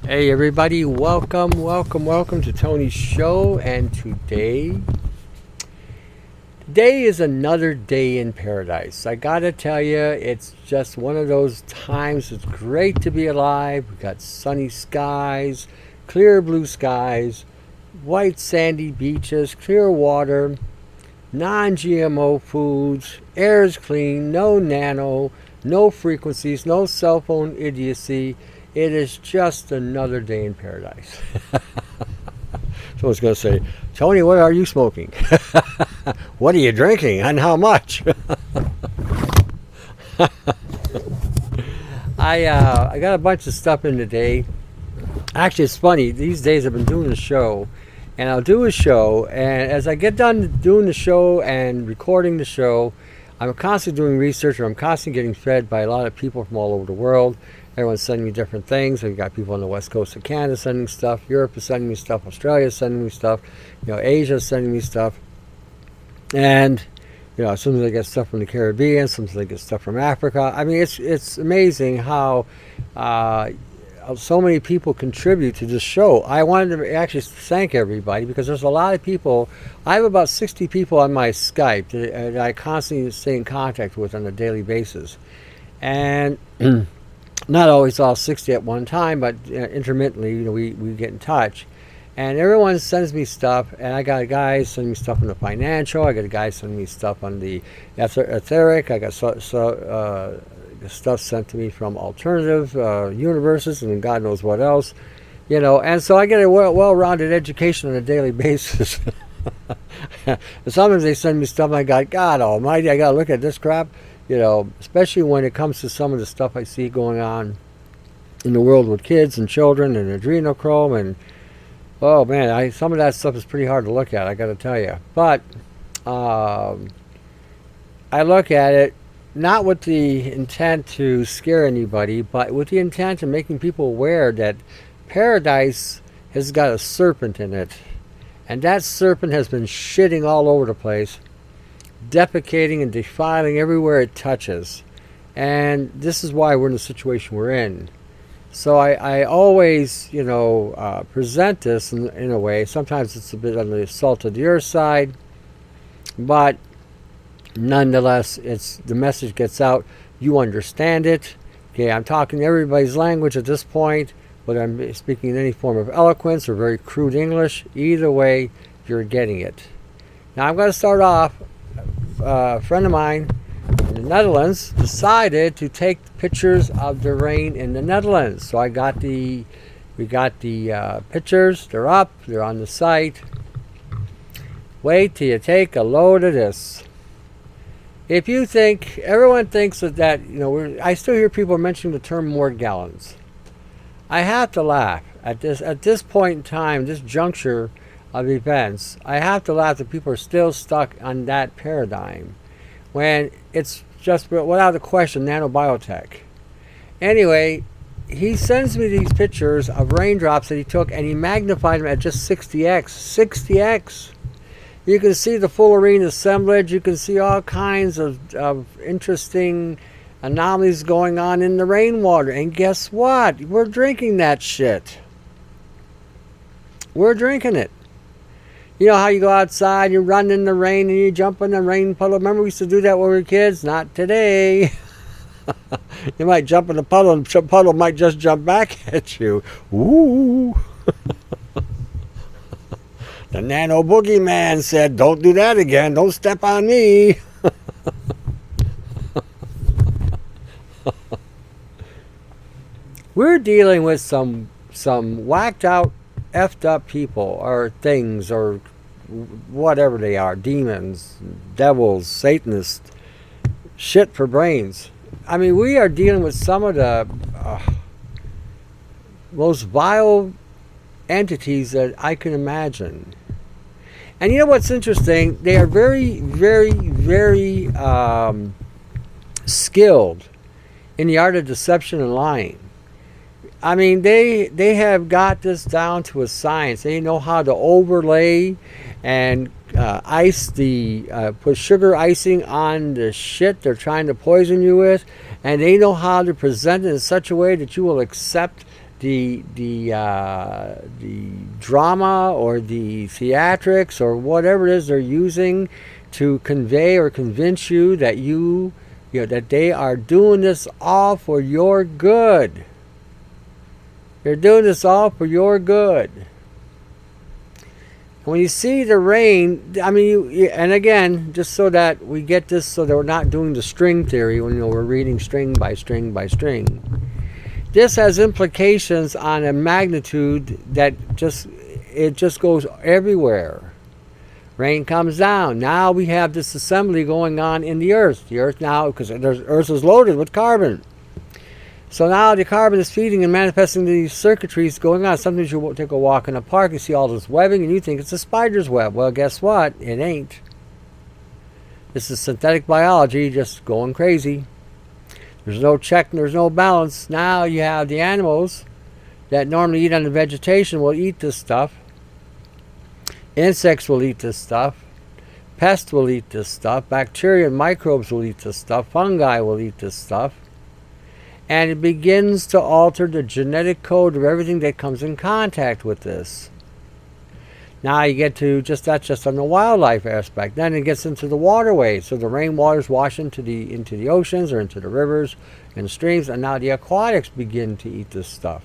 Hey everybody, welcome to Tony's show. And today is another day in paradise. I gotta tell you, it's just one of those times. It's great to be alive. We got sunny skies, clear blue skies, white sandy beaches, clear water, non-GMO foods, air is clean, no nano, no frequencies, no cell phone idiocy. It is just another day in paradise. Someone's going to say, Tony, what are you smoking? What are you drinking and how much? I got a bunch of stuff in today. Actually, it's funny. These days I've been doing a show, and I'll do a show, and as I get done doing the show and recording the show, I'm constantly doing research, or I'm constantly getting fed by a lot of people from all over the world. Everyone's sending me different things. We've got people on the west coast of Canada sending stuff. Europe is sending me stuff. Australia is sending me stuff. Asia is sending me stuff. And, sometimes I get stuff from the Caribbean. Sometimes I get stuff from Africa. I mean, it's amazing how so many people contribute to this show. I wanted to actually thank everybody because there's a lot of people. I have about 60 people on my Skype that I constantly stay in contact with on a daily basis. And not always all 60 at one time, but intermittently, we get in touch. And everyone sends me stuff, and I got guys sending me stuff on the financial. I got a guy sending me stuff on the etheric. I got stuff sent to me from alternative universes and God knows what else. And so I get a well-rounded education on a daily basis. And sometimes they send me stuff, and I got, God almighty, I got to look at this crap. Especially when it comes to some of the stuff I see going on in the world with kids and children and adrenochrome, and oh man, some of that stuff is pretty hard to look at, I got to tell you. But I look at it not with the intent to scare anybody, but with the intent of making people aware that paradise has got a serpent in it, and that serpent has been shitting all over the place, defecating and defiling everywhere it touches. And this is why we're in the situation we're in. So I always, present this in a way. Sometimes it's a bit on the salt of the earth side, but nonetheless, the message gets out. You understand it. Okay, I'm talking everybody's language at this point, whether I'm speaking in any form of eloquence or very crude English. Either way, you're getting it. Now I'm going to start off. A friend of mine in the Netherlands decided to take pictures of the rain in the Netherlands. So we got the pictures. They're up. They're on the site. Wait till you take a load of this. If you think, everyone thinks that I still hear people mentioning the term more gallons. I have to laugh at this point in time, this juncture of events. I have to laugh that people are still stuck on that paradigm when it's just, without a question, nanobiotech. Anyway, he sends me these pictures of raindrops that he took, and he magnified them at just 60x. You can see the fullerene assemblage. You can see all kinds of interesting anomalies going on in the rainwater. And guess what? We're drinking that shit. We're drinking it. You know how you go outside, you run in the rain, and you jump in the rain puddle. Remember we used to do that when we were kids? Not today. You might jump in the puddle, and the puddle might just jump back at you. Ooh. The nano boogeyman said, don't do that again. Don't step on me. We're dealing with some whacked out, effed up people or things or whatever they are, demons, devils, Satanists, shit for brains. I mean, we are dealing with some of the most vile entities that I can imagine. And you know what's interesting? They are very, very, very skilled in the art of deception and lying. I mean, they have got this down to a science. They know how to overlay and put sugar icing on the shit they're trying to poison you with, and they know how to present it in such a way that you will accept the drama or the theatrics or whatever it is they're using to convey or convince you that that they are doing this all for your good. They're doing this all for your good. When you see the rain, I mean, and again, just so that we get this, so that we're not doing the string theory when we're reading string by string by string. This has implications on a magnitude that it just goes everywhere. Rain comes down. Now we have this assembly going on in the earth. The earth now, because the earth is loaded with carbon. So now the carbon is feeding and manifesting these circuitries going on. Sometimes you take a walk in a park, you see all this webbing, and you think it's a spider's web. Well, guess what? It ain't. This is synthetic biology just going crazy. There's no check, there's no balance. Now you have the animals that normally eat on the vegetation will eat this stuff. Insects will eat this stuff. Pests will eat this stuff. Bacteria and microbes will eat this stuff. Fungi will eat this stuff. And it begins to alter the genetic code of everything that comes in contact with this. Now you get to that's just on the wildlife aspect. Then it gets into the waterways. So the rainwaters wash into the oceans or into the rivers and streams, and now the aquatics begin to eat this stuff.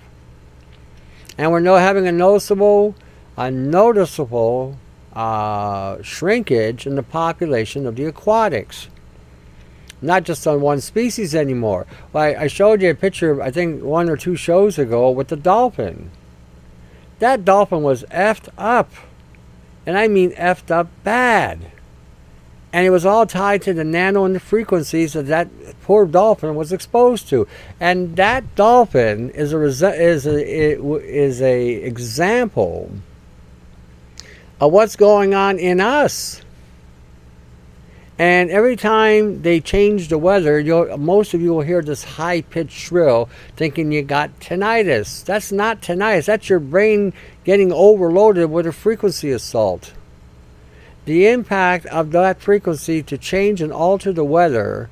And we're now having a noticeable shrinkage in the population of the aquatics. Not just on one species anymore. Well, I showed you a picture, I think 1 or 2 shows ago, with the dolphin. That dolphin was effed up. And I mean effed up bad. And it was all tied to the nano and the frequencies that poor dolphin was exposed to. And that dolphin is a example of what's going on in us. And every time they change the weather, most of you will hear this high-pitched shrill thinking you got tinnitus. That's not tinnitus. That's your brain getting overloaded with a frequency assault. The impact of that frequency to change and alter the weather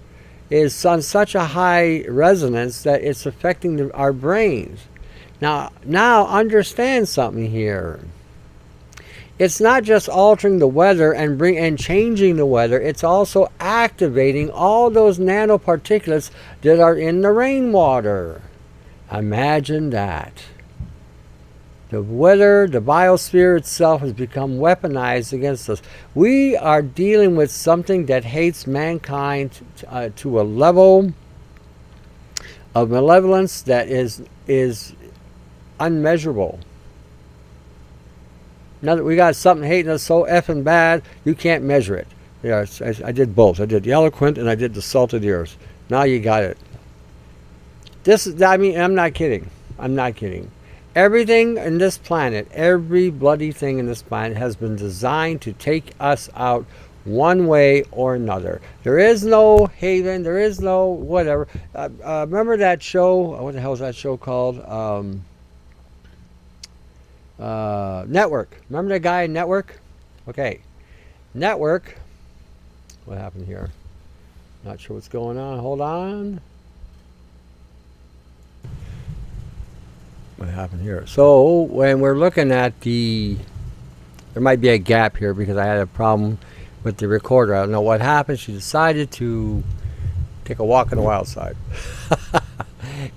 is on such a high resonance that it's affecting our brains. Now understand something here. It's not just altering the weather and changing the weather. It's also activating all those nanoparticulates that are in the rainwater. Imagine that. The weather, the biosphere itself has become weaponized against us. We are dealing with something that hates mankind to a level of malevolence that is unmeasurable. Now that we got something hating us so effing bad, you can't measure it. Yeah, I did both. I did the eloquent and I did the salt of the earth. Now you got it. I'm not kidding. I'm not kidding. Everything in this planet, every bloody thing in this planet has been designed to take us out one way or another. There is no haven. There is no whatever. Remember that show? What the hell is that show called? Network. Remember that guy in Network? Okay. Network. What happened here? Not sure what's going on. Hold on. What happened here? So when we're looking at there might be a gap here because I had a problem with the recorder. I don't know what happened. She decided to take a walk on the wild side.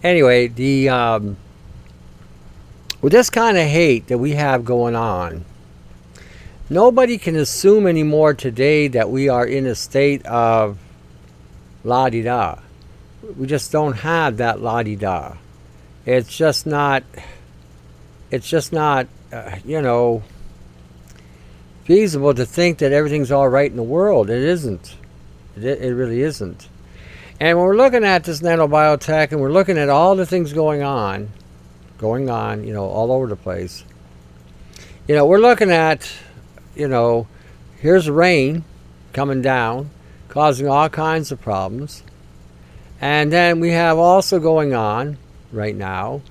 Anyway, with this kind of hate that we have going on, nobody can assume anymore today that we are in a state of la-di-da. We just don't have that la-di-da. It's just not, feasible to think that everything's all right in the world. It isn't. It really isn't. And when we're looking at this nanobiotech and we're looking at all the things going on, all over the place. We're looking at, here's rain coming down, causing all kinds of problems. And then we have also going on right now,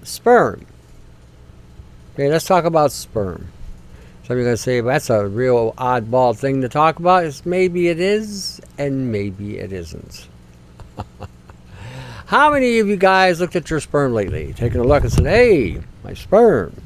sperm. Okay, let's talk about sperm. Some of you are going to say, well, that's a real oddball thing to talk about. Maybe it is, and maybe it isn't. How many of you guys looked at your sperm lately? Taking a look and said, hey, my sperm.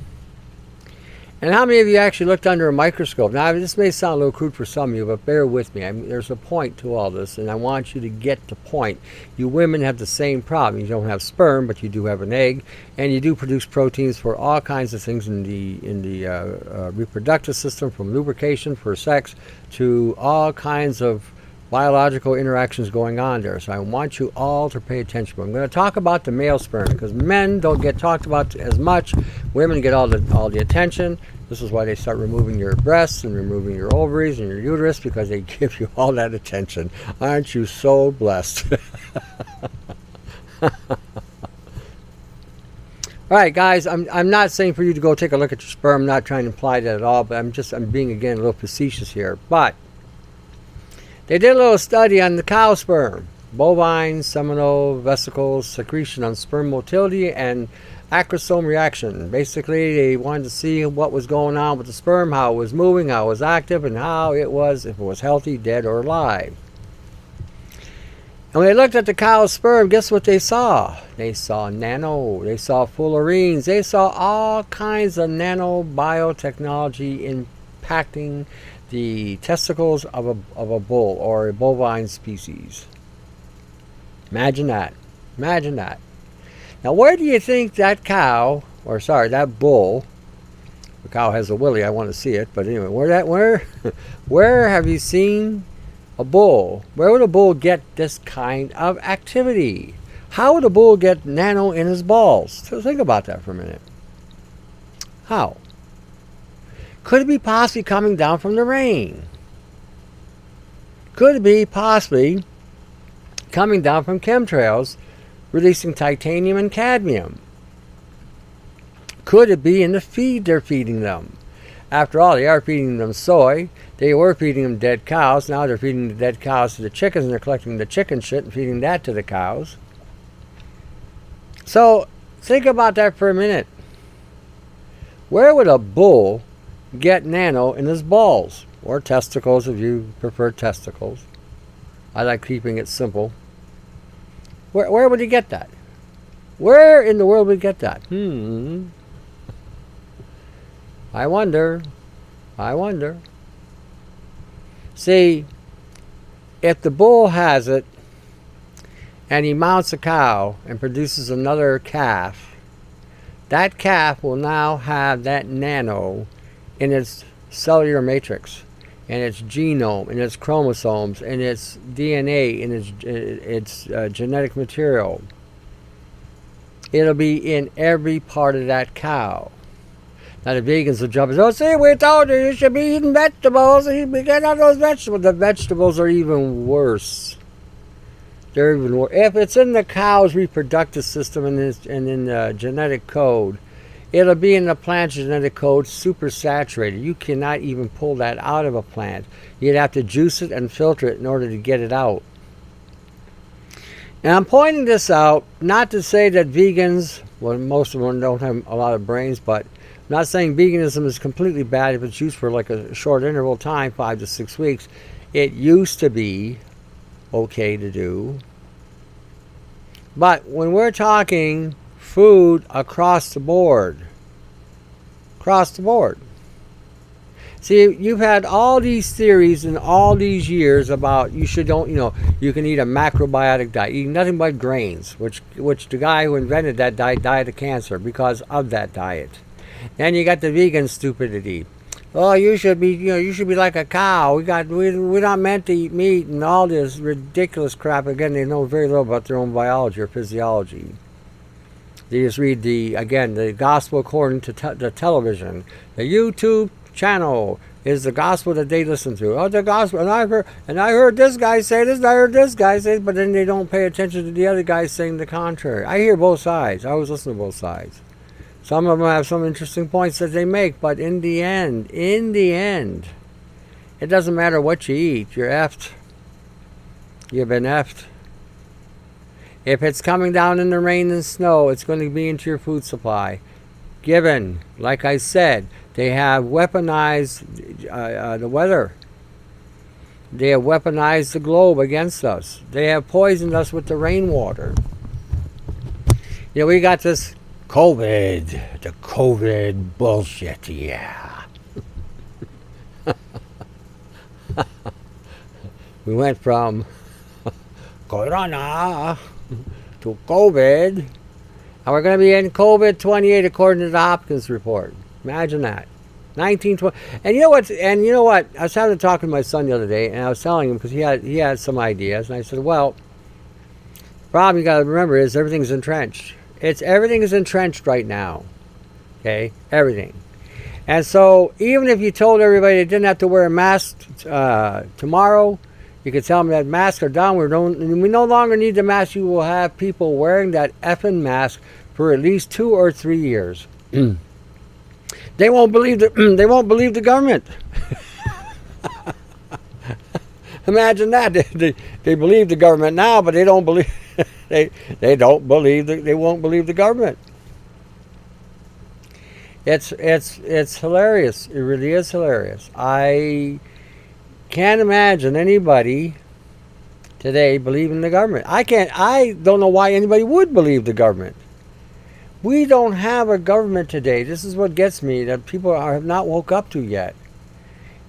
And how many of you actually looked under a microscope? Now, this may sound a little crude for some of you, but bear with me. There's a point to all this, and I want you to get the point. You women have the same problem. You don't have sperm, but you do have an egg, and you do produce proteins for all kinds of things in the reproductive system, from lubrication for sex to all kinds of biological interactions going on there. So I want you all to pay attention. I'm going to talk about the male sperm because men don't get talked about as much. Women get all the attention. This is why they start removing your breasts and removing your ovaries and your uterus, because they give you all that attention. Aren't you so blessed? All right, guys, I'm not saying for you to go take a look at your sperm. I'm not trying to imply that at all, but I'm being, again, a little facetious here. But they did a little study on the cow sperm, bovine, seminal, vesicles, secretion on sperm motility, and acrosome reaction. Basically, they wanted to see what was going on with the sperm, how it was moving, how it was active, and how it was, if it was healthy, dead, or alive. And when they looked at the cow's sperm, guess what they saw? They saw nano, they saw fullerenes, they saw all kinds of nanobiotechnology impacting the testicles of a bull or a bovine species. Imagine that. Imagine that. Now, where do you think that that bull, the cow has a willy, I want to see it, but anyway, where have you seen a bull? Where would a bull get this kind of activity? How would a bull get nano in his balls? So think about that for a minute. How? Could it be possibly coming down from the rain? Could it be possibly coming down from chemtrails, releasing titanium and cadmium? Could it be in the feed they're feeding them? After all, they are feeding them soy. They were feeding them dead cows. Now they're feeding the dead cows to the chickens, and they're collecting the chicken shit and feeding that to the cows. So think about that for a minute. Where would a bull get nano in his balls? Or testicles, if you prefer testicles. I like keeping it simple. Where would he get that? Where in the world would he get that? I wonder. See, if the bull has it and he mounts a cow and produces another calf, that calf will now have that nano in its cellular matrix, in its genome, in its chromosomes, in its DNA, in its genetic material. It'll be in every part of that cow. Now the vegans will jump and say, oh, see, we told you should be eating vegetables. You get out those vegetables. The vegetables are even worse. They're even worse. If it's in the cow's reproductive system and in the genetic code, it'll be in the plant genetic code super saturated. You cannot even pull that out of a plant. You'd have to juice it and filter it in order to get it out. And I'm pointing this out not to say that vegans, well, most of them don't have a lot of brains, but I'm not saying veganism is completely bad if it's used for like a short interval time, 5 to 6 weeks. It used to be okay to do. But when we're talking food across the board, see, you've had all these theories in all these years about you can eat a macrobiotic diet, eating nothing but grains, which the guy who invented that diet died of cancer because of that diet. Then you got the vegan stupidity. Oh, you should be like a cow. We're not meant to eat meat and all this ridiculous crap. Again, they know very little about their own biology or physiology. They just read the gospel according to the television. The YouTube channel is the gospel that they listen to. Oh, the gospel, and I heard this guy say this, and I heard this guy say this, but then they don't pay attention to the other guys saying the contrary. I hear both sides. I always listen to both sides. Some of them have some interesting points that they make, but in the end, it doesn't matter what you eat. You're effed. You've been effed. If it's coming down in the rain and snow, it's going to be into your food supply. Given, like I said, they have weaponized the weather. They have weaponized the globe against us. They have poisoned us with the rainwater. We got this COVID, the COVID bullshit, yeah. We went from Corona to COVID, and we're going to be in COVID 28 according to the Hopkins report. Imagine that. 1920. And you know what? I was having a talk with my son the other day, and I was telling him because he had some ideas, and I said, well, the problem you got to remember is everything's entrenched. Everything is entrenched right now. Okay, everything. And so even if you told everybody they didn't have to wear a mask tomorrow, you could tell them that masks are down. We no longer need the mask. You will have people wearing that effing mask for at least 2 or 3 years. They won't believe the government. Imagine that. They believe the government now, but they don't believe they won't believe the government. It's hilarious. It really is hilarious. I can't imagine anybody today believing the government. I don't know why anybody would believe the government. We don't have a government today. This is what gets me, that people have not woke up to yet.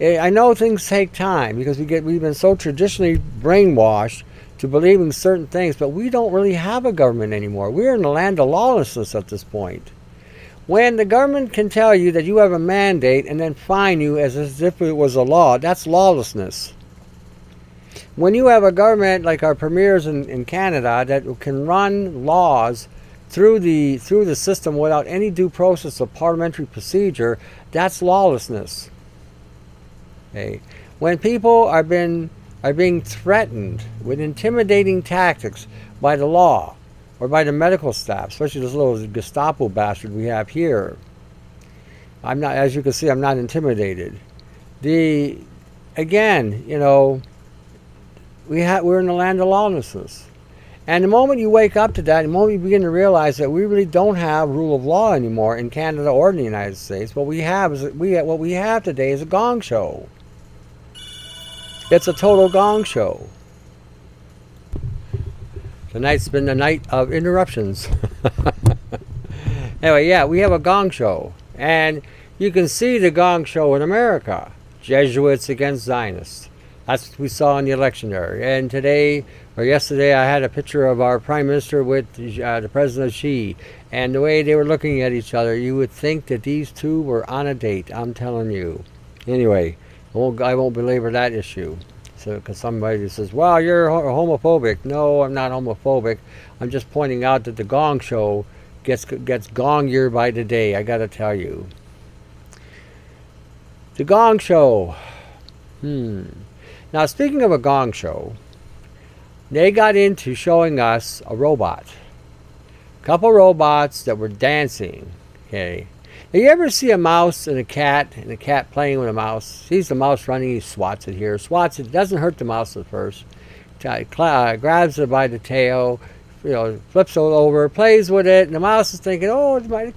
I know things take time because we've been so traditionally brainwashed to believing certain things, but we don't really have a government anymore. We're in the land of lawlessness at this point. When the government can tell you that you have a mandate and then fine you as if it was a law, that's lawlessness. When you have a government like our premiers in Canada that can run laws through the system without any due process of parliamentary procedure, that's lawlessness. Okay. When people are being threatened with intimidating tactics by the law or by the medical staff, especially this little Gestapo bastard we have here, I'm not, as you can see, I'm not intimidated. We're in the land of lawlessness. And the moment you wake up to that, the moment you begin to realize that we really don't have rule of law anymore in Canada or in the United States, what we have today is a gong show. It's a total gong show. Tonight's been the night of interruptions. Anyway, yeah, we have a gong show. And you can see the gong show in America. Jesuits against Zionists. That's what we saw in the election there. And yesterday, I had a picture of our Prime Minister with the President Xi. And the way they were looking at each other, you would think that these two were on a date. I'm telling you. Anyway, I won't belabor that issue. So, because somebody says, well, you're homophobic. No, I'm not homophobic. I'm just pointing out that the gong show gets gongier by the day, I got to tell you. The gong show. Now, speaking of a gong show, they got into showing us a robot. A couple robots that were dancing. Okay. Now, you ever see a mouse and a cat playing with a mouse? Sees the mouse running, he swats it here. Swats it, doesn't hurt the mouse at first. Grabs it by the tail, flips it over, plays with it, and the mouse is thinking, oh, the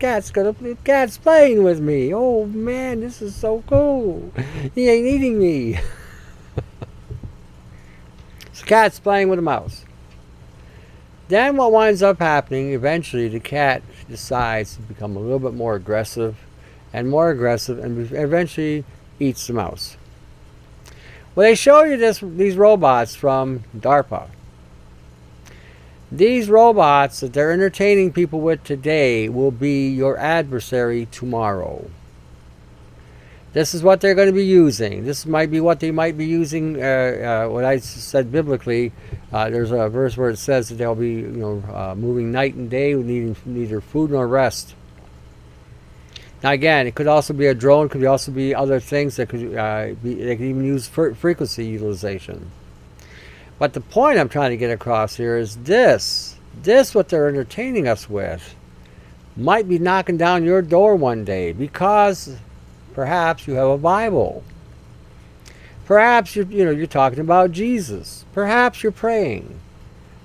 cat's playing with me. Oh, man, this is so cool. He ain't eating me. So cat's playing with a mouse. Then what winds up happening, eventually the cat decides to become a little bit more aggressive, and eventually eats the mouse. Well, they show you these robots from DARPA. These robots that they're entertaining people with today will be your adversary tomorrow. This is what they're going to be using. This might be what they might be using. What I said biblically, there's a verse where it says that they'll be, moving night and day, needing neither food nor rest. Now again, it could also be a drone. Could also be other things that could they could even use frequency utilization. But the point I'm trying to get across here is this what they're entertaining us with might be knocking down your door one day, because perhaps you have a Bible. Perhaps you're talking about Jesus. Perhaps you're praying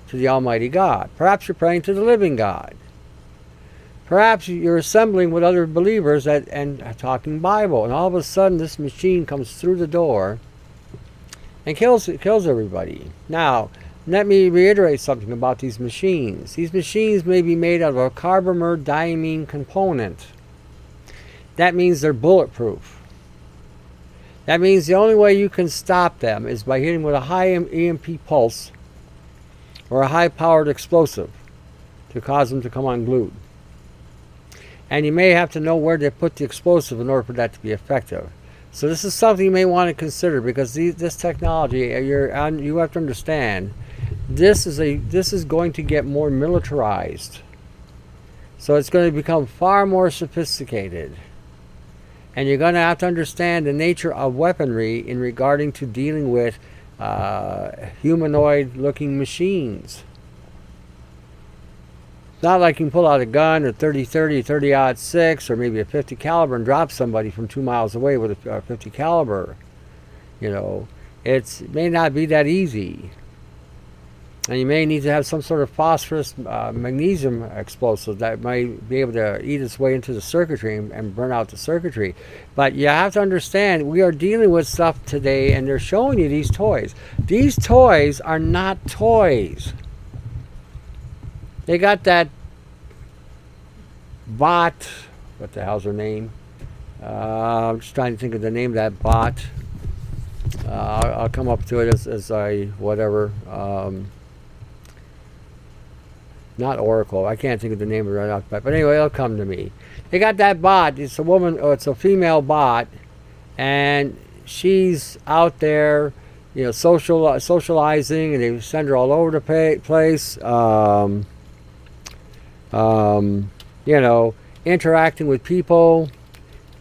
to the Almighty God. Perhaps you're praying to the living God. Perhaps you're assembling with other believers and talking Bible, and all of a sudden this machine comes through the door and kills everybody. Now, Let me reiterate something about these machines. These machines may be made out of a carbomer diamine component. That means they're bulletproof. That means the only way you can stop them is by hitting with a high EMP pulse or a high-powered explosive to cause them to come unglued. And you may have to know where to put the explosive in order for that to be effective. So this is something you may want to consider, because this technology, you have to understand, this is going to get more militarized. So it's going to become far more sophisticated. And you're going to have to understand the nature of weaponry in regarding to dealing with humanoid-looking machines. It's not like you can pull out a gun, or 30-30, 30-06, or maybe a 50 caliber and drop somebody from 2 miles away with a 50 caliber. You know, it may not be that easy. And you may need to have some sort of phosphorus magnesium explosive that might be able to eat its way into the circuitry and burn out the circuitry. But you have to understand, we are dealing with stuff today, and they're showing you these toys. These toys are not toys. They got that bot, what the hell's her name? I'm just trying to think of the name of that bot. I'll come up to it as I, whatever. Not Oracle. I can't think of the name of it right off the bat. But anyway, it'll come to me. They got that bot. It's a woman, or it's a female bot, and she's out there, you know, socializing, and they send her all over the place. You know, interacting with people,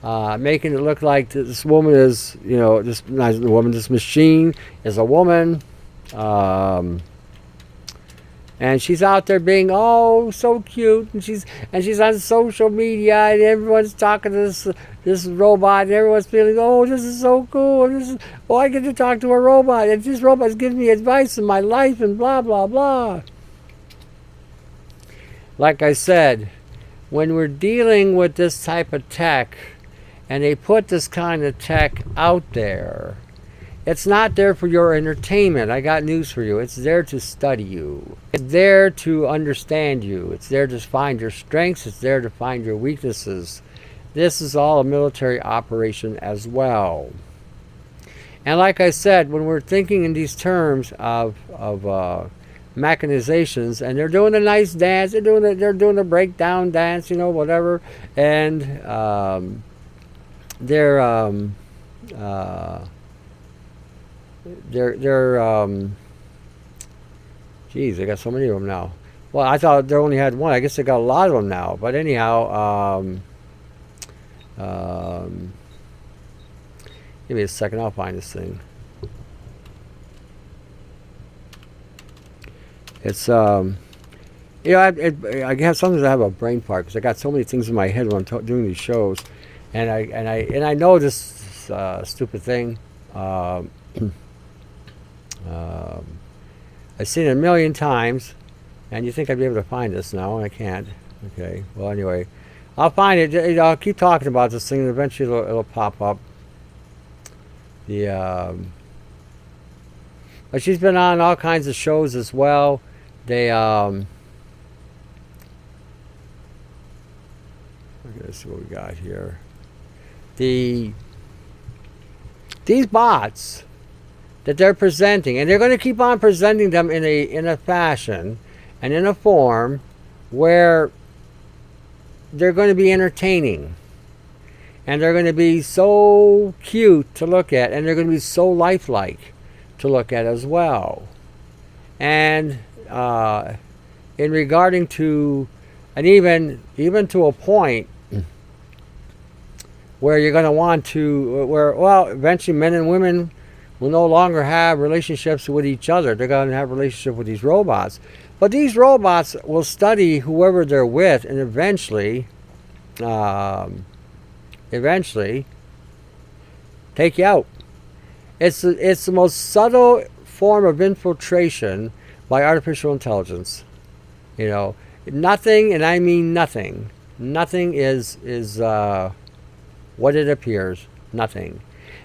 making it look like this woman is, you know, this machine is a woman. And she's out there being so cute, and she's on social media, and everyone's talking to this robot, and everyone's feeling, this is so cool. I get to talk to a robot, and this robot's giving me advice in my life, and blah blah blah. Like I said, when we're dealing with this type of tech, and they put this kind of tech out there, it's not there for your entertainment. I got news for you. It's there to study you. It's there to understand you. It's there to find your strengths. It's there to find your weaknesses. This is all a military operation as well. And like I said, when we're thinking in these terms of mechanizations, and they're doing a nice dance, they're doing a breakdown dance, you know, whatever, and they're geez, they got so many of them now. Well, I thought they only had one. I guess they got a lot of them now. But anyhow, give me a second. I'll find this thing. It's you know, I guess sometimes I have a brain fart because I got so many things in my head when I'm doing these shows, and I know this stupid thing. I've seen it a million times, and you think I'd be able to find this now, and I can't. Okay, well, anyway, I'll find it. I'll keep talking about this thing, and eventually it'll pop up. But she's been on all kinds of shows as well. Let's see what we got here. These bots that they're presenting, and they're going to keep on presenting them in a fashion and in a form where they're going to be entertaining, and they're going to be so cute to look at, and they're going to be so lifelike to look at as well. And in regarding to, and even to a point where you're going to want to, well, eventually men and women will no longer have relationships with each other. They're going to have a relationship with these robots. But these robots will study whoever they're with, and eventually take you out. It's the most subtle form of infiltration by artificial intelligence. You know, nothing, and I mean nothing. Nothing is what it appears. Nothing.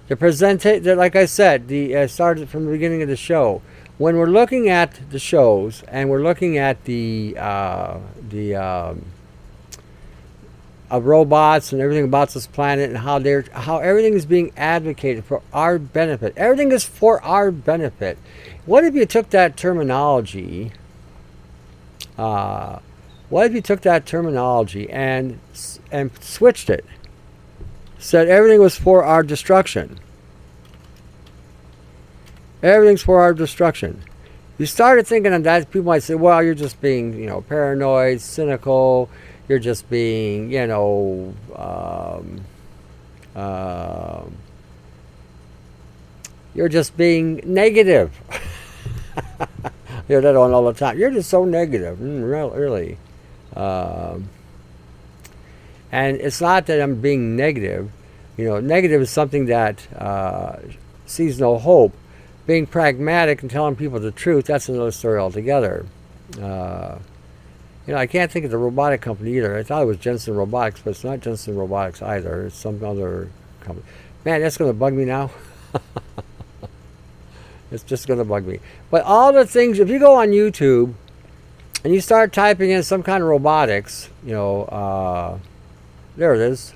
Like I said, started from the beginning of the show. when we're looking at the shows and we're looking at the of robots and everything about this planet and how everything is being advocated for our benefit. Everything is for our benefit. What if you took that terminology? What if you took that terminology and switched it? Said everything was for our destruction. Everything's for our destruction. You started thinking of that, people might say, well, you're just being, paranoid, cynical. You're just being, you're just being negative. I hear that on all the time. You're just so negative, really. And it's not that I'm being negative. Negative is something that sees no hope. Being pragmatic and telling people the truth, that's another story altogether. I can't think of the robotic company either. I thought it was Jensen Robotics, but it's not Jensen Robotics either. It's some other company. Man, that's going to bug me now. It's just going to bug me. But all the things, if you go on YouTube and you start typing in some kind of robotics, there it is.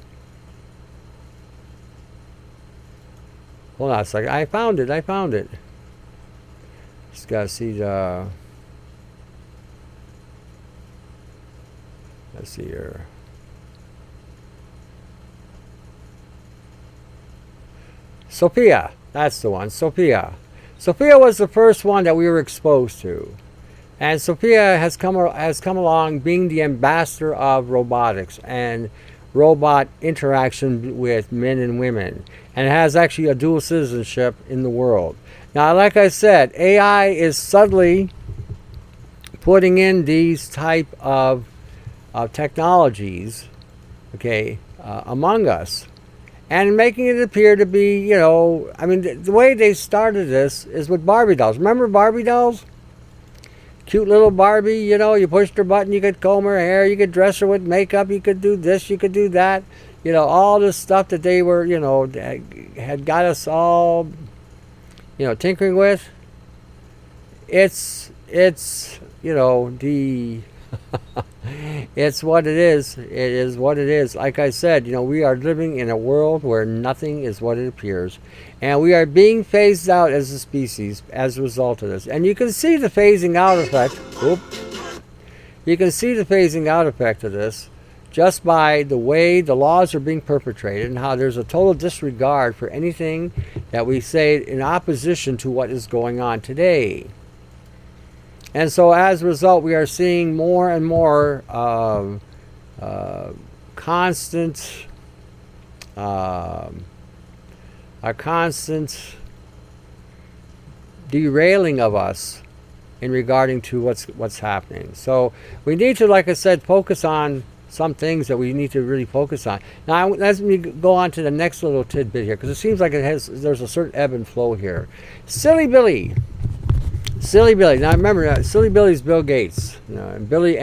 Hold on a second. I found it. Just got to see the... Let's see here. Sophia. That's the one. Sophia. Sophia was the first one that we were exposed to. And Sophia has come along being the ambassador of robotics and robot interaction with men and women. And it has actually a dual citizenship in the world. Now, like I said, AI is subtly putting in these type of technologies, among us, and making it appear to be, the way they started this is with Barbie dolls. Remember Barbie dolls? Cute little Barbie, you pushed her button, you could comb her hair, you could dress her with makeup, you could do this, you could do that. All this stuff that they were, had got us all, tinkering with. It's it's what it is. It is what it is. Like I said, we are living in a world where nothing is what it appears. And we are being phased out as a species as a result of this. And you can see the phasing out effect. You can see the phasing out effect of this just by the way the laws are being perpetrated and how there's a total disregard for anything that we say in opposition to what is going on today. And so as a result, we are seeing more and more constant derailing of us in regarding to what's happening. So we need to, like I said, focus on some things that we need to really focus on. Now, let me go on to the next little tidbit here, because it seems like there's a certain ebb and flow here. Silly Billy. Now remember, Silly Billy's Bill Gates, and Billy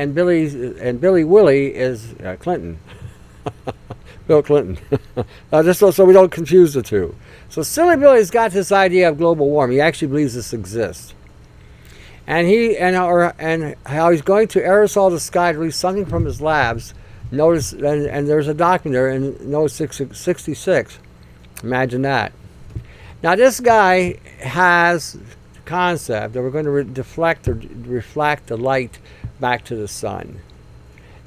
Willie is Clinton, Bill Clinton. Just so we don't confuse the two. So Silly Billy's got this idea of global warming. He actually believes this exists, and how he's going to aerosol the sky to release something from his labs. Notice, and there's a document there in Note 66. Imagine that. Now this guy has concept that we're going to deflect or reflect the light back to the sun.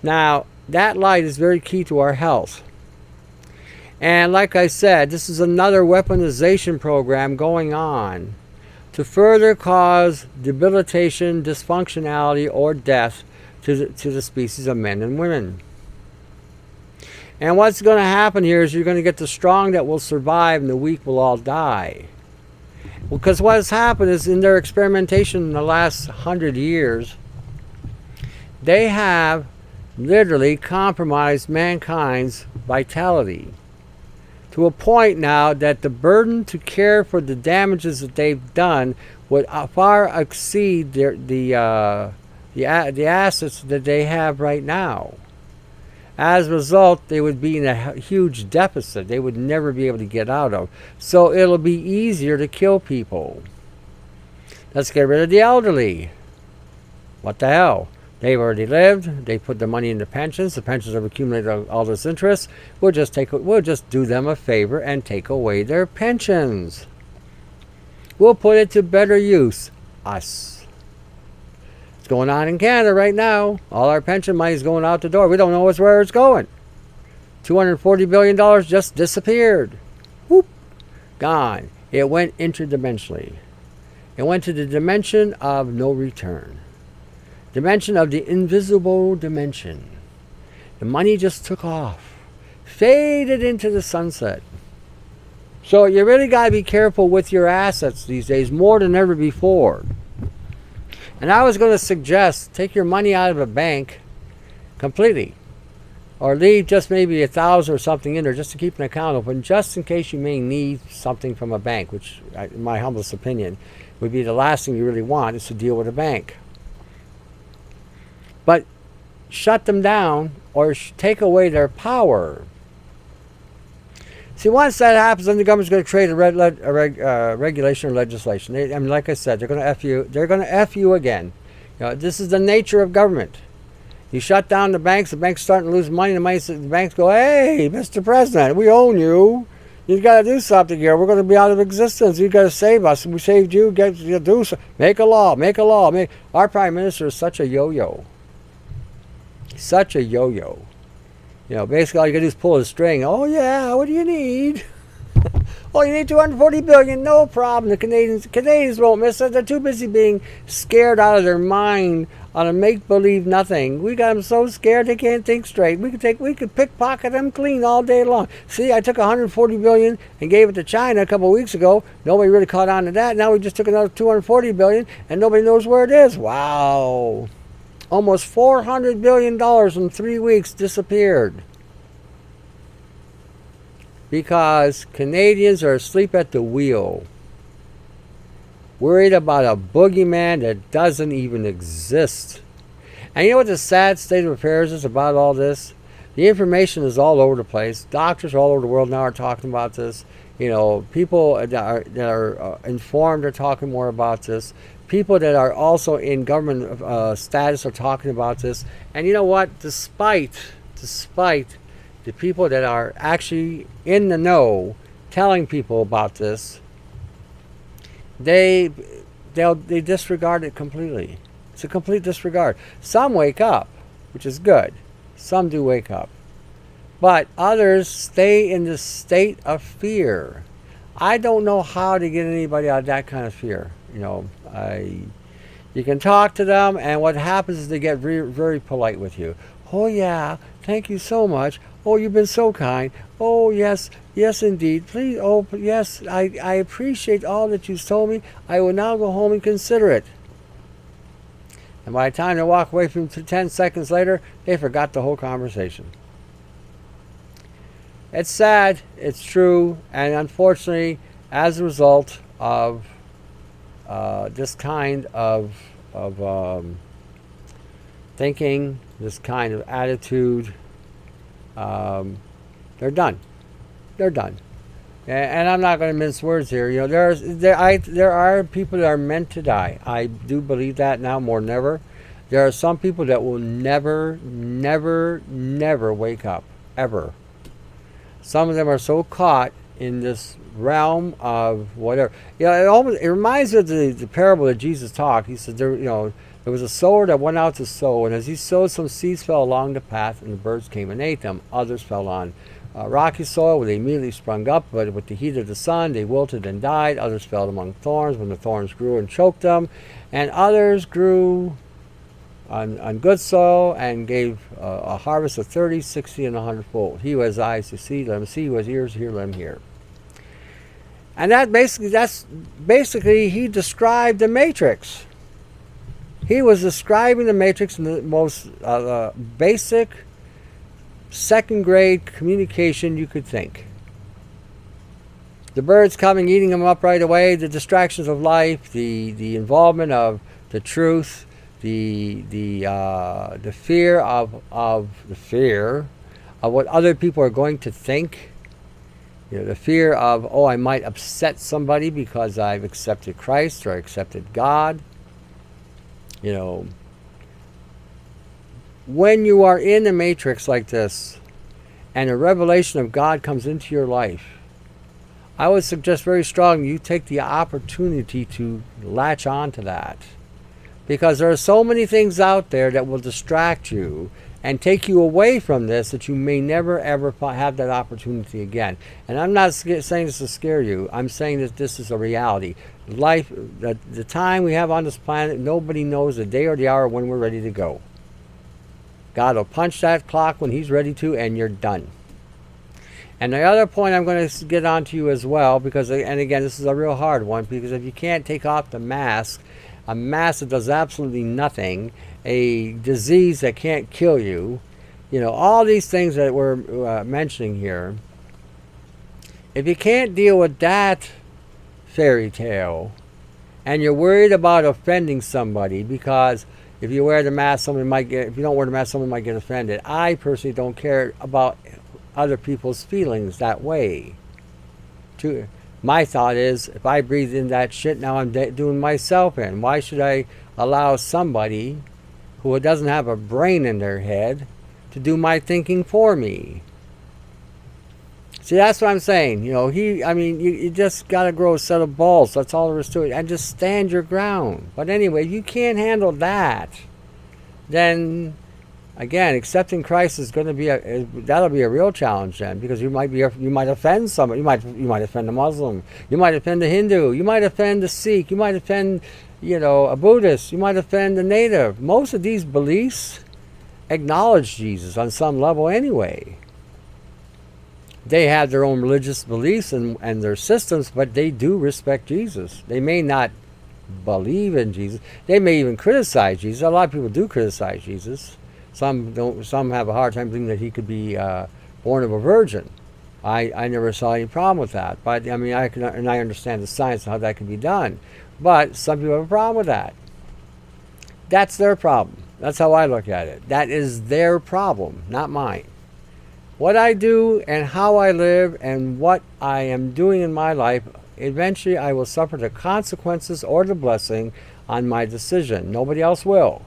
Now, that light is very key to our health. And like I said, this is another weaponization program going on to further cause debilitation, dysfunctionality, or death to the species of men and women. And what's going to happen here is you're going to get the strong that will survive and the weak will all die. Because what has happened is in their experimentation in the last 100 years, they have literally compromised mankind's vitality to a point now that the burden to care for the damages that they've done would far exceed the assets that they have right now. As a result, they would be in a huge deficit they would never be able to get out of. So it'll be easier to kill people. Let's get rid of the elderly. What the hell? They've already lived. They put the money into pensions. The pensions have accumulated all this interest. We'll just do them a favor and take away their pensions. We'll put it to better use. Us. It's going on in Canada right now. All our pension money is going out the door. We don't know where it's going. $240 billion just disappeared. Whoop. Gone. It went interdimensionally. It went to the dimension of no return. Dimension of the invisible dimension. The money just took off. Faded into the sunset. So you really got to be careful with your assets these days more than ever before. And I was going to suggest take your money out of a bank completely. Or leave just maybe $1,000 or something in there just to keep an account open, just in case you may need something from a bank, which, in my humblest opinion, would be the last thing you really want is to deal with a bank. But shut them down or take away their power. See, once that happens, then the government's going to create a regulation or legislation. Like I said, they're going to F you. They're going to F you again. This is the nature of government. You shut down the banks starting to lose money. The banks go, hey, Mr. President, we own you. You've got to do something here. We're going to be out of existence. You've got to save us. We saved you. Do so. Make a law. Make a law. Our prime minister is such a yo-yo. Such a yo-yo. Basically all you got to do is pull a string. Oh, yeah, what do you need? Oh, you need $240 billion. No problem. The Canadians won't miss it. They're too busy being scared out of their mind on a make-believe nothing. We got them so scared they can't think straight. We could pickpocket them clean all day long. See, I took $140 billion and gave it to China a couple of weeks ago. Nobody really caught on to that. Now we just took another $240 billion and nobody knows where it is. Wow. Almost $400 billion in 3 weeks disappeared. Because Canadians are asleep at the wheel. Worried about a boogeyman that doesn't even exist. And you know what the sad state of affairs is about all this? The information is all over the place. Doctors all over the world now are talking about this. People that are informed are talking more about this. People that are also in government status are talking about this. And you know what? Despite the people that are actually in the know telling people about this, they disregard it completely. It's a complete disregard. Some wake up, which is good. Some do wake up. But others stay in this state of fear. I don't know how to get anybody out of that kind of fear. You can talk to them, and what happens is they get very, very polite with you. Oh, yeah, thank you so much. Oh, you've been so kind. Oh, yes, indeed. Please, oh, yes, I appreciate all that you've told me. I will now go home and consider it. And by the time they walk away from 10 seconds later, they forgot the whole conversation. It's sad, it's true, and unfortunately, as a result of this kind of thinking, this kind of attitude, they're done. They're done. And I'm not going to mince words here. There are people that are meant to die. I do believe that now more than ever. There are some people that will never wake up, ever. Some of them are so caught in this realm of whatever. It reminds me of the parable that Jesus talked. He said there was a sower that went out to sow, and as he sowed, some seeds fell along the path, and the birds came and ate them. Others fell on rocky soil, where they immediately sprung up, but with the heat of the sun, they wilted and died. Others fell among thorns, when the thorns grew and choked them, and others grew on good soil and gave a harvest of 30, 60, and 100-fold. He who has eyes to see, let him see. Who has ears to hear, let him hear. And that's basically he described the matrix. He was describing the matrix in the most basic second grade communication you could think. The birds coming, eating them up right away, the distractions of life, the involvement of the truth, the fear of what other people are going to think, The fear of, oh, I might upset somebody because I've accepted Christ or I accepted God. When you are in a matrix like this and a revelation of God comes into your life, I would suggest very strongly you take the opportunity to latch on to that. Because there are so many things out there that will distract you and take you away from this that you may never ever have that opportunity again. And I'm not saying this to scare you. I'm saying that this is a reality. Life, the time we have on this planet, nobody knows the day or the hour when we're ready to go. God will punch that clock when He's ready to, and you're done. And the other point I'm going to get onto you as well, because, and again, this is a real hard one, because if you can't take off the mask, a mask that does absolutely nothing, a disease that can't kill you, all these things that we're mentioning here, if you can't deal with that fairy tale, and you're worried about offending somebody, because if you wear the mask, if you don't wear the mask, someone might get offended. I personally don't care about other people's feelings that way. My thought is, if I breathe in that shit, now I'm doing myself in. Why should I allow somebody who doesn't have a brain in their head to do my thinking for me? See, that's what I'm saying. You just got to grow a set of balls. That's all there is to it. And just stand your ground. But anyway, you can't handle that. Then, again, accepting Christ is going to be that'll be a real challenge then, because you might offend somebody. You might offend a Muslim. You might offend a Hindu. You might offend a Sikh. You might offend, a Buddhist. You might offend a Native. Most of these beliefs acknowledge Jesus on some level anyway. They have their own religious beliefs and their systems, but they do respect Jesus. They may not believe in Jesus. They may even criticize Jesus. A lot of people do criticize Jesus. Some don't. Some have a hard time believing that He could be born of a virgin. I never saw any problem with that. But I understand the science and how that can be done. But some people have a problem with that. That's their problem. That's how I look at it. That is their problem, not mine. What I do and how I live and what I am doing in my life, eventually I will suffer the consequences or the blessing on my decision. Nobody else will.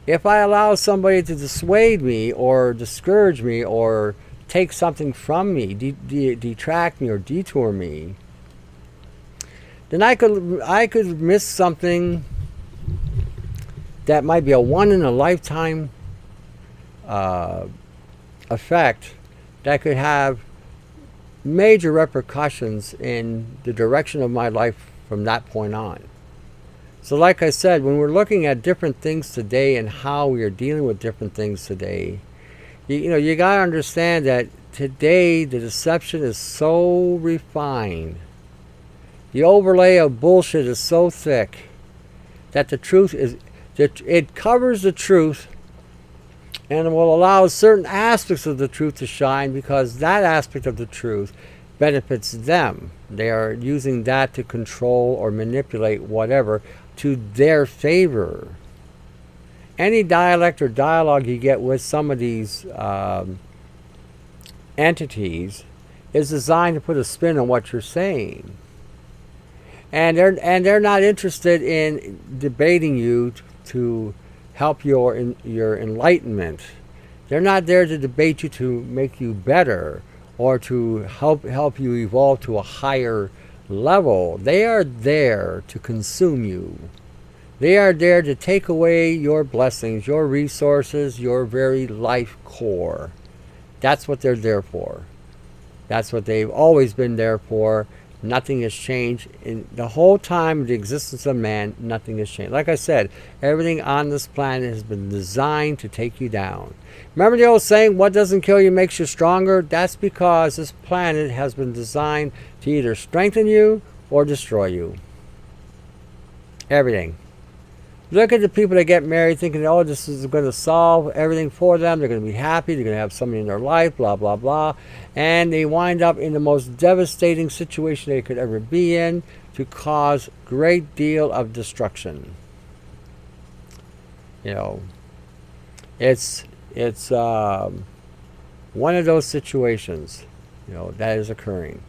If I allow somebody to dissuade me or discourage me or take something from me, detract me or detour me, then I could miss something that might be a one-in-a-lifetime effect that could have major repercussions in the direction of my life from that point on. So like I said, when we're looking at different things today and how we are dealing with different things today, you got to understand that today the deception is so refined. The overlay of bullshit is so thick that the truth is, that it covers the truth and will allow certain aspects of the truth to shine, because that aspect of the truth benefits them. They are using that to control or manipulate whatever to their favor. Any dialect or dialogue you get with some of these entities is designed to put a spin on what you're saying. And they're not interested in debating you to help your enlightenment. They're not there to debate you to make you better or to help you evolve to a higher level. They are there to consume you. They are there to take away your blessings, your resources, your very life core. That's what they're there for. That's what they've always been there for. Nothing has changed. In the whole time of the existence of man, nothing has changed. Like I said, everything on this planet has been designed to take you down. Remember the old saying, what doesn't kill you makes you stronger? That's because this planet has been designed to either strengthen you or destroy you. Everything. Look at the people that get married thinking, oh, this is going to solve everything for them. They're going to be happy. They're going to have somebody in their life, blah, blah, blah. And they wind up in the most devastating situation they could ever be in to cause great deal of destruction. It's one of those situations, that is occurring.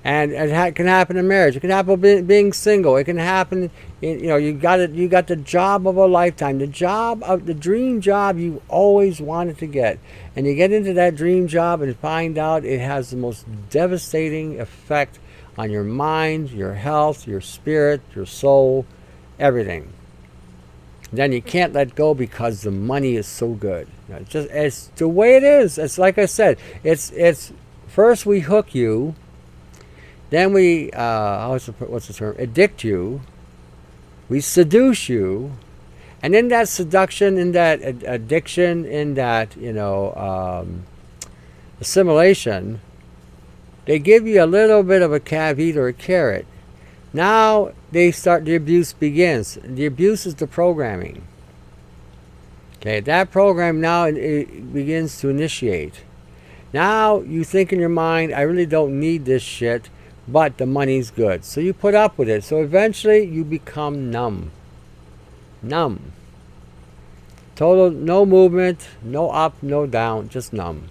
And it can happen in marriage. It can happen being single. It can happen in, you got the job of a lifetime, the dream job you always wanted to get. And you get into that dream job and find out it has the most devastating effect on your mind, your health, your spirit, your soul, everything. Then you can't let go because the money is so good. It's the way it is. It's like I said, it's first we hook you, then we what's the term? Addict you. We seduce you, and in that seduction, in that addiction, in that assimilation, they give you a little bit of a caveat or a carrot. Now the abuse begins. The abuse is the programming. Okay, that program now it begins to initiate. Now you think in your mind, I really don't need this shit, but the money's good. So you put up with it. So eventually you become numb. Numb. Total, no movement, no up, no down, just numb.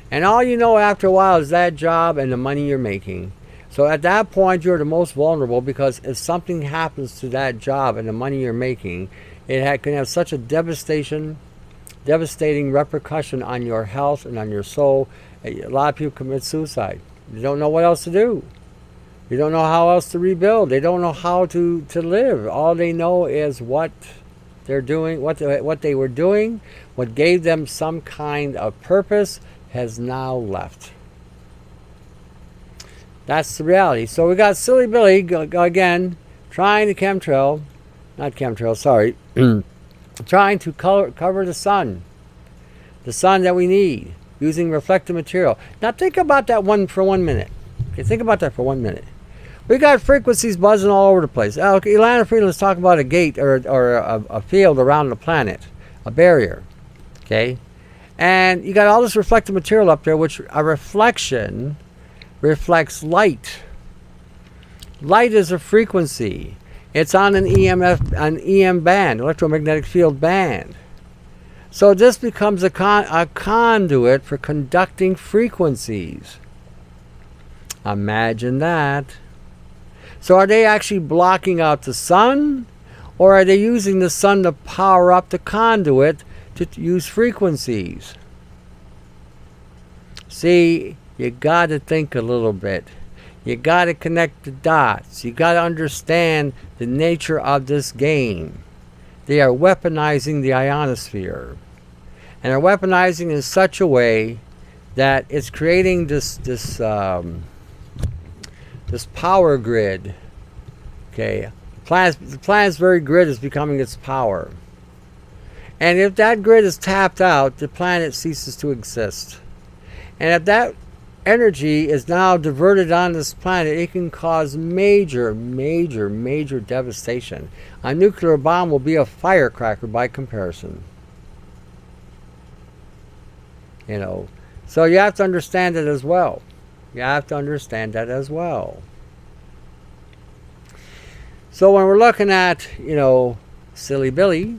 And all you know after a while is that job and the money you're making. So at that point you're the most vulnerable, because if something happens to that job and the money you're making, it can have such a devastating repercussion on your health and on your soul. A lot of people commit suicide. They don't know what else to do. They don't know how else to rebuild. They don't know how to live. All they know is what they're doing, what they were doing, what gave them some kind of purpose has now left. That's the reality. So we got Silly Billy again trying to trying to cover the sun that we need, using reflective material. Now think about that for 1 minute. Okay, think about that for 1 minute. We got frequencies buzzing all over the place. Okay, Ilana Freeland is talking about a gate or a field around the planet, a barrier. Okay, and you got all this reflective material up there, which a reflection reflects light. Light is a frequency. It's on an EM band, electromagnetic field band. So this becomes a conduit for conducting frequencies. Imagine that. So are they actually blocking out the sun, or are they using the sun to power up the conduit to use frequencies? See, you got to think a little bit. You got to connect the dots. You got to understand the nature of this game. They are weaponizing the ionosphere, and are weaponizing in such a way that it's creating this power grid. Okay, the planet's very grid is becoming its power, and if that grid is tapped out, the planet ceases to exist. And if that energy is now diverted on this planet, it can cause major devastation. A nuclear bomb will be a firecracker by comparison. So you have to understand it as well. So when we're looking at, Silly Billy,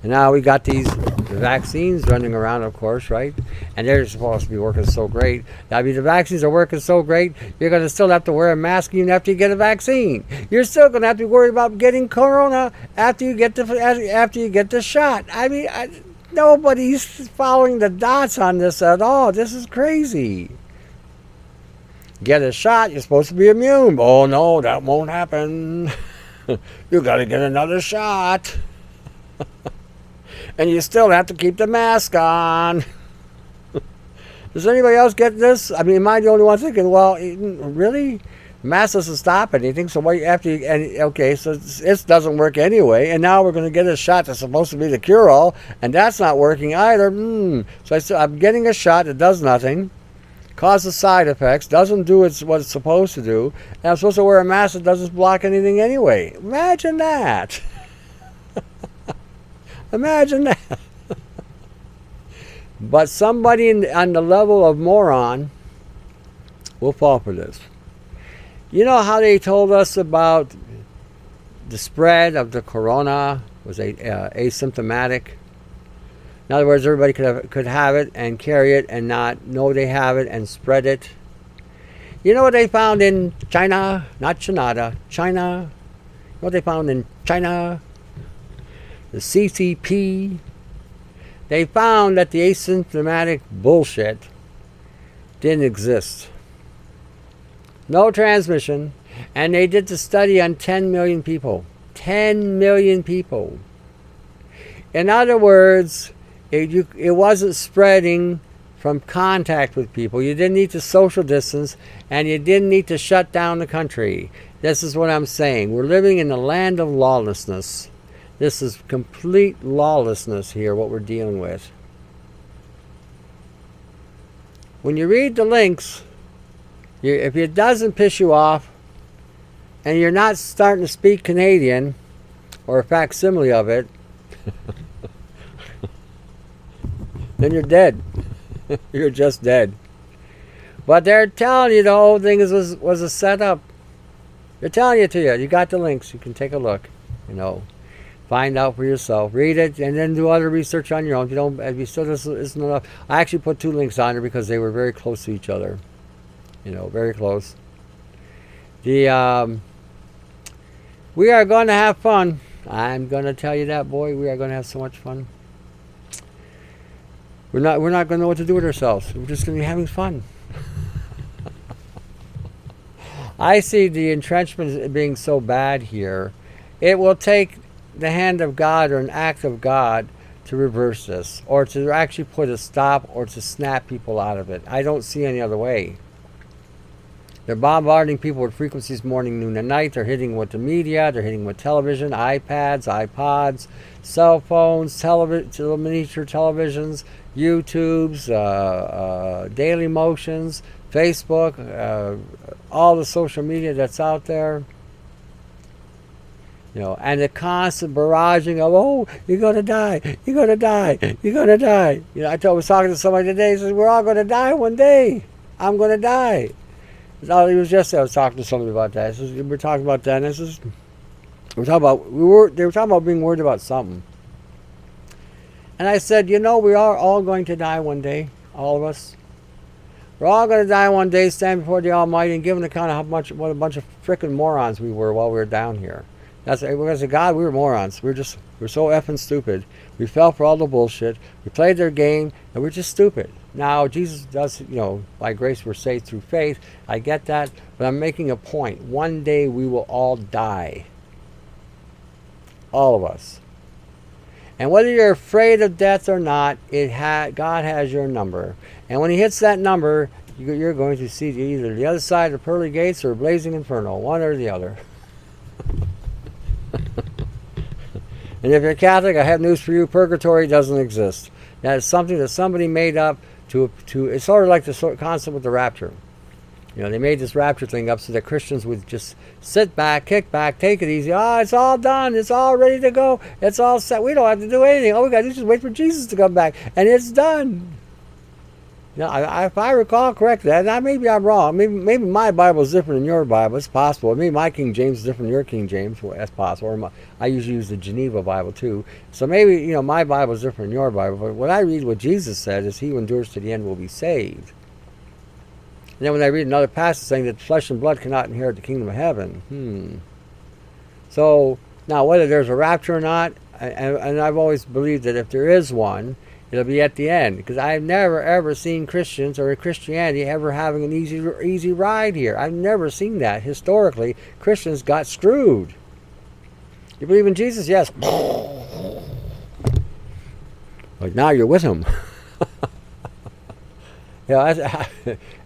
and now we got these vaccines running around, of course, right? And they're supposed to be working so great. I mean, the vaccines are working so great, you're going to still have to wear a mask even after you get a vaccine. You're still going to have to be worried about getting corona after you get the shot. I mean, nobody's following the dots on this at all. This is crazy. Get a shot, you're supposed to be immune. Oh no, that won't happen. You got to get another shot. And you still have to keep the mask on. Does anybody else get this? I mean, am I the only one thinking, well, really? Mask doesn't stop anything, so why so it doesn't work anyway, and now we're going to get a shot that's supposed to be the cure-all, and that's not working either. So I'm getting a shot that does nothing, causes side effects, doesn't do what it's supposed to do, and I'm supposed to wear a mask that doesn't block anything anyway. Imagine that. Imagine that. But somebody on the level of moron will fall for this. You know how they told us about the spread of the corona was asymptomatic? In other words, everybody could have it and carry it and not know they have it and spread it. You know what they found in China? Not China, China. You know what they found in China? The CCP. They found that the asymptomatic bullshit didn't exist. No transmission. And they did the study on 10 million people. 10 million people. In other words, it wasn't spreading from contact with people. You didn't need to social distance, and you didn't need to shut down the country. This is what I'm saying. We're living in the land of lawlessness. This is complete lawlessness here, what we're dealing with. When you read the links, if it doesn't piss you off, and you're not starting to speak Canadian, or a facsimile of it, then you're dead. You're just dead. But they're telling you the whole thing was a setup. They're telling you to you. You got the links. You can take a look. Find out for yourself. Read it, and then do other research on your own. If you still isn't enough. I actually put 2 links on there because they were very close to each other. Very close. We are going to have fun. I'm going to tell you that, boy. We are going to have so much fun. We're not going to know what to do with ourselves. We're just going to be having fun. I see the entrenchment being so bad here. It will take the hand of God or an act of God to reverse this, or to actually put a stop, or to snap people out of it. I don't see any other way. They're bombarding people with frequencies morning, noon, and night. They're hitting with the media. They're hitting with television, iPads, iPods, cell phones, miniature televisions, YouTubes, Daily Motions, Facebook, all the social media that's out there. And the constant barraging of, oh, you're going to die, you're going to die, you're going to die. I was talking to somebody today, he says, we're all going to die one day. I'm going to die. It was yesterday I was talking to somebody about that. We're talking about that, and they were talking about being worried about something. And I said, we are all going to die one day, all of us. We're all going to die one day, stand before the Almighty, and give an account of what a bunch of frickin' morons we were while we were down here. We're going to say, God, we were morons. We're so effing stupid. We fell for all the bullshit. We played their game, and we're just stupid. Now, Jesus does, by grace we're saved through faith. I get that, but I'm making a point. One day we will all die. All of us. And whether you're afraid of death or not, God has your number. And when he hits that number, you're going to see either the other side of the pearly gates or blazing inferno, one or the other. And if you're Catholic, I have news for you. Purgatory doesn't exist. That is something that somebody made up to it's sort of like the concept with the rapture. They made this rapture thing up so that Christians would just sit back, kick back, take it easy. It's all done. It's all ready to go. It's all set. We don't have to do anything. All we got to do is just wait for Jesus to come back. And it's done. If I recall correctly, and maybe I'm wrong. Maybe my Bible is different than your Bible. It's possible. Maybe my King James is different than your King James. Well, that's possible. Or I usually use the Geneva Bible too. So maybe my Bible is different than your Bible. But when I read what Jesus said is, "He who endures to the end will be saved." And then when I read another passage saying that flesh and blood cannot inherit the kingdom of heaven. So now whether there's a rapture or not, and I've always believed that if there is one, it'll be at the end, because I've never ever seen Christians or Christianity ever having an easy ride here. I've never seen that. Historically, Christians got screwed. You believe in Jesus? Yes. But now you're with him.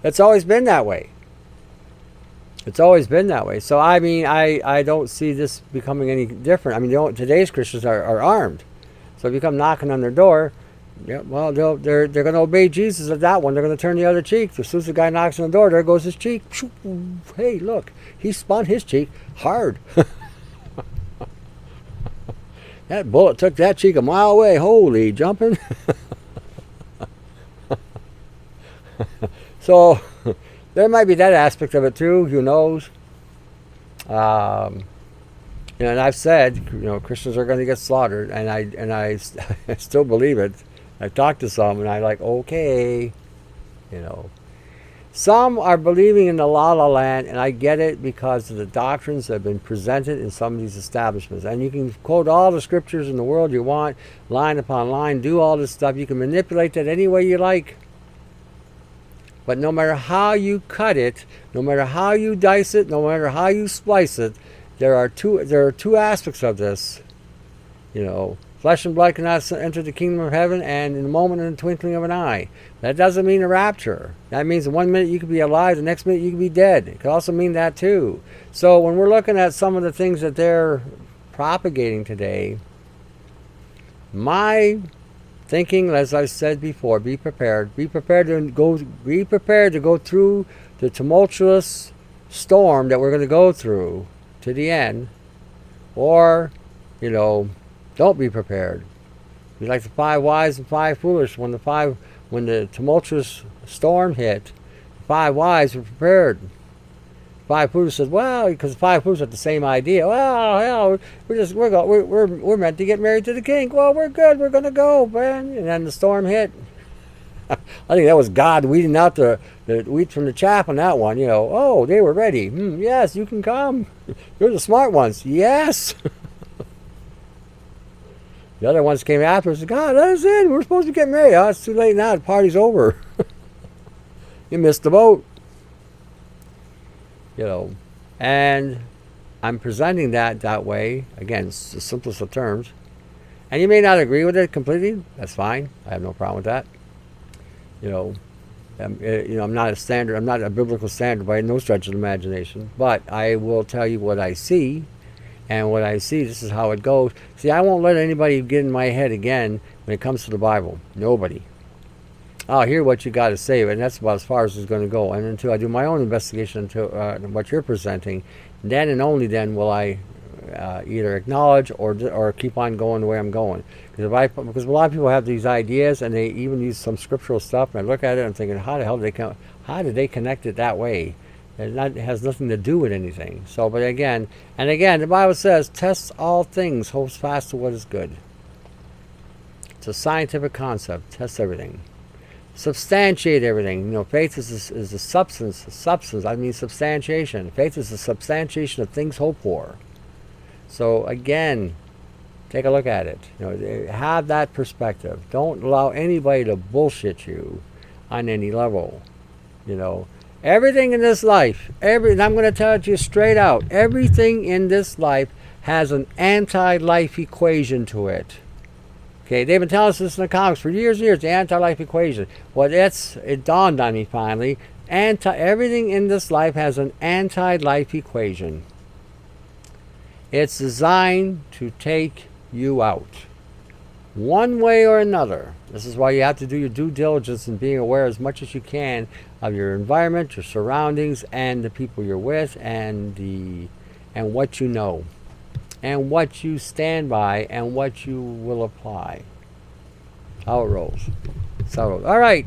It's always been that way. It's always been that way. So I don't see this becoming any different. Today's Christians are armed. So if you come knocking on their door, they're going to obey Jesus at that one. They're going to turn the other cheek. As soon as the guy knocks on the door, there goes his cheek. Hey, look, he spun his cheek hard. That bullet took that cheek a mile away. Holy jumping. So there might be that aspect of it too. Who knows? And I've said, Christians are going to get slaughtered, and I still believe it. I talked to some, and I okay, Some are believing in the La La Land, and I get it because of the doctrines that have been presented in some of these establishments. And you can quote all the scriptures in the world you want, line upon line, do all this stuff. You can manipulate that any way you like. But no matter how you cut it, no matter how you dice it, no matter how you splice it, there are two aspects of this. Flesh and blood cannot enter the kingdom of heaven, and in a moment, in the twinkling of an eye. That doesn't mean a rapture. That means 1 minute you could be alive, the next minute you could be dead. It could also mean that too. So when we're looking at some of the things that they're propagating today, my thinking, as I said before, be prepared. Be prepared to go through the tumultuous storm that we're going to go through to the end, or don't be prepared. Be like the 5 wise and 5 foolish. When the tumultuous storm hit, the 5 wise were prepared. 5 foolish said, well, because the 5 foolish had the same idea. Well, hell, we're meant to get married to the king. Well, we're good. We're going to go, man. And then the storm hit. I think that was God weeding out the wheat from the chaff on that one. Oh, they were ready. Yes, you can come. You're the smart ones. Yes. The other ones came after us and said, God, let us in. We're supposed to get married. Oh, it's too late now. The party's over. You missed the boat. And I'm presenting that way. Again, it's the simplest of terms. And you may not agree with it completely. That's fine. I have no problem with that. I'm not a standard. I'm not a biblical standard by no stretch of the imagination. But I will tell you what I see. And what I see, this is how it goes. See, I won't let anybody get in my head again when it comes to the Bible. Nobody. I'll hear what you got to say, and that's about as far as it's going to go. And until I do my own investigation into what you're presenting, then and only then will I either acknowledge or keep on going the way I'm going. Because a lot of people have these ideas, and they even use some scriptural stuff, and I look at it and I'm thinking, how the hell did they connect it that way? It has nothing to do with anything. So, but again, the Bible says, test all things, hold fast to what is good. It's a scientific concept. Test everything. Substantiate everything. Faith is a substance. I mean substantiation. Faith is the substantiation of things hoped for. So again, take a look at it. Have that perspective. Don't allow anybody to bullshit you on any level. Everything in this life, and I'm going to tell it to you straight out, everything in this life has an anti-life equation to it. Okay, they've been telling us this in the comics for years and years, the anti-life equation. Well, it dawned on me finally. Everything in this life has an anti-life equation. It's designed to take you out. One way or another. This is why you have to do your due diligence in being aware as much as you can of your environment, your surroundings, and the people you're with, and what you know, and what you stand by, and what you will apply. How it rolls. All right.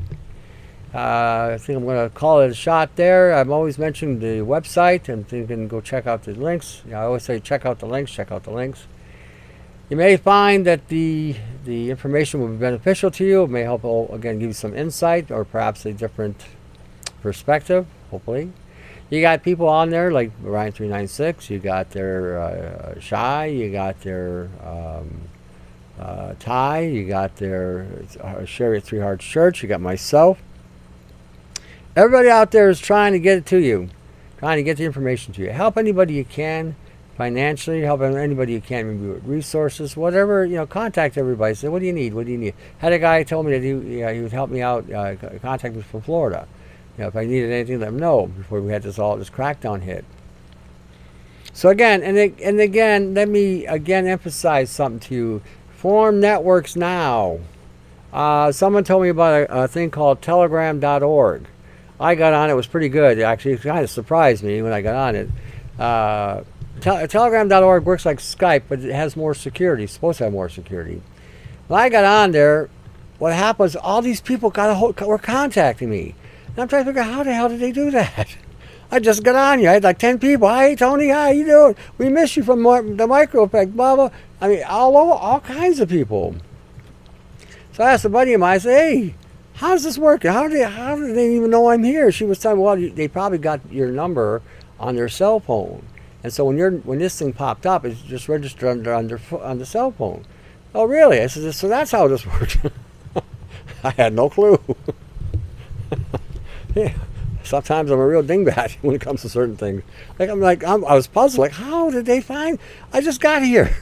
I think I'm going to call it a shot there. I'm always mentioning the website, and you can go check out the links. I always say check out the links. You may find that the information will be beneficial to you. It may help, again, give you some insight or perhaps a different perspective, hopefully. You got people on there like Ryan 396. You got their Shy. You got their Ty. You got their Sherry at Three Hearts Church. You got myself. Everybody out there is trying to get it to you, trying to get the information to you. Help anybody you can. Financially, help anybody you can, maybe with resources, whatever, contact everybody. Say, what do you need? Had a guy told me that he would help me out, contact me from Florida. If I needed anything, let him know before we had this crackdown hit. So again, and again, let me again emphasize something to you. Form networks now. Someone told me about a thing called telegram.org. I got on it. It was pretty good. Actually, it kind of surprised me when I got on it. Telegram.org works like Skype, but it has more security. It's supposed to have more security. When I got on there, what happened was all these people were contacting me. And I'm trying to figure out how the hell did they do that? I just got on you. I had like 10 people. Hi, Tony. How you doing? We miss you from the micro effect, blah, blah. I mean, all kinds of people. So I asked a buddy of mine, I said, hey, how does this work? How do they even know I'm here? She was telling me, well, they probably got your number on their cell phone. And so when this thing popped up, it's just registered on the cell phone. Oh, really? I said, so that's how this works. I had no clue. Yeah. Sometimes I'm a real dingbat when it comes to certain things. I was puzzled. Like, how did they find? I just got here.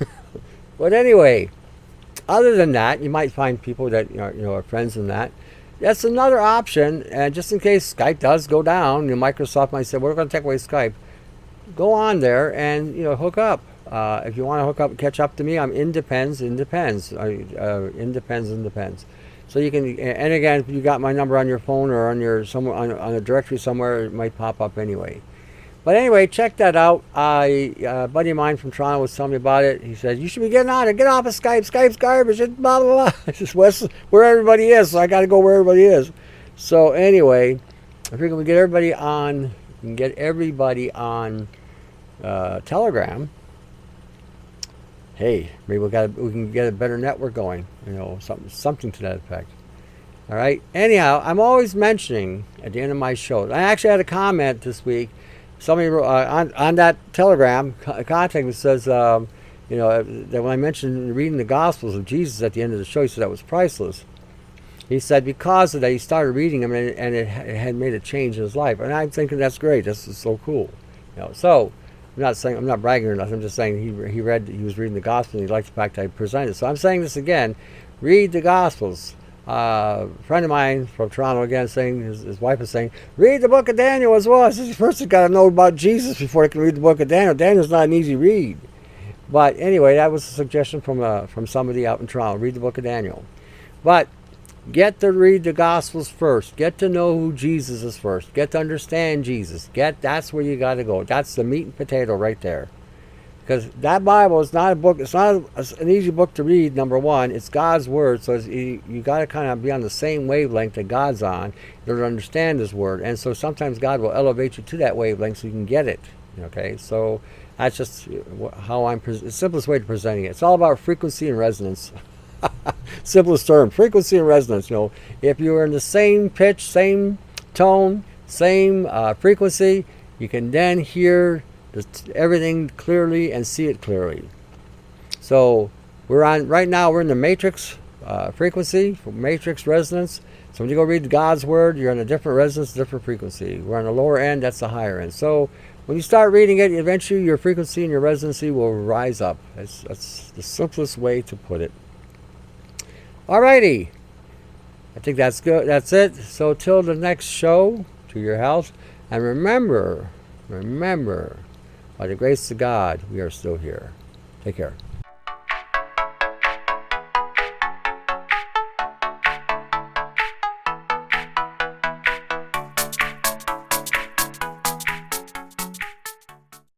But anyway, other than that, you might find people that are friends in that. That's another option. And just in case Skype does go down, Microsoft might say, we're going to take away Skype. Go on there and hook up. If you want to hook up, catch up to me, I'm independz. So you can, and again, if you got my number on your phone or on a directory somewhere, it might pop up anyway. But anyway, check that out. A buddy of mine from Toronto was telling me about it. He said, you should be getting on it. Get off of Skype. Skype's garbage. Blah, blah, blah. I said, well, where everybody is, so I got to go where everybody is. So anyway, I figure we get everybody on, Telegram. Hey, maybe we can get a better network going, something to that effect. All right. Anyhow, I'm always mentioning at the end of my show. I actually had a comment this week. Somebody wrote, on that Telegram contact me says, that when I mentioned reading the Gospels of Jesus at the end of the show, he said that was priceless. He said because of that, he started reading them and it had made a change in his life. And I'm thinking that's great. This is so cool. So. I'm not bragging or nothing. I'm just saying he was reading the Gospel and he liked the fact I presented. So I'm saying this again. Read the Gospels. A friend of mine from Toronto again saying, his wife is saying, read the book of Daniel as well. I said, first you got to know about Jesus before you can read the book of Daniel. Daniel's not an easy read. But anyway, that was a suggestion from somebody out in Toronto. Read the book of Daniel. But get to read the Gospels first. Get to know who Jesus is first. Get to understand Jesus. That's where you got to go. That's the meat and potato right there. Because that Bible is not a book. It's not an easy book to read, number one. It's God's Word. So you got to kind of be on the same wavelength that God's on in order to understand His Word. And so sometimes God will elevate you to that wavelength so you can get it. Okay? So that's just how the simplest way to presenting it. It's all about frequency and resonance. Simplest term, frequency and resonance. If you're in the same pitch, same tone, same frequency, you can then hear everything clearly and see it clearly. So right now we're in the matrix frequency, matrix resonance. So when you go read God's Word, you're on a different resonance, different frequency. We're on the lower end, that's the higher end. So when you start reading it, eventually your frequency and your resonancy will rise up. That's the simplest way to put it. Alrighty, I think that's good. That's it. So till the next show, to your health, and remember, by the grace of God, we are still here. Take care.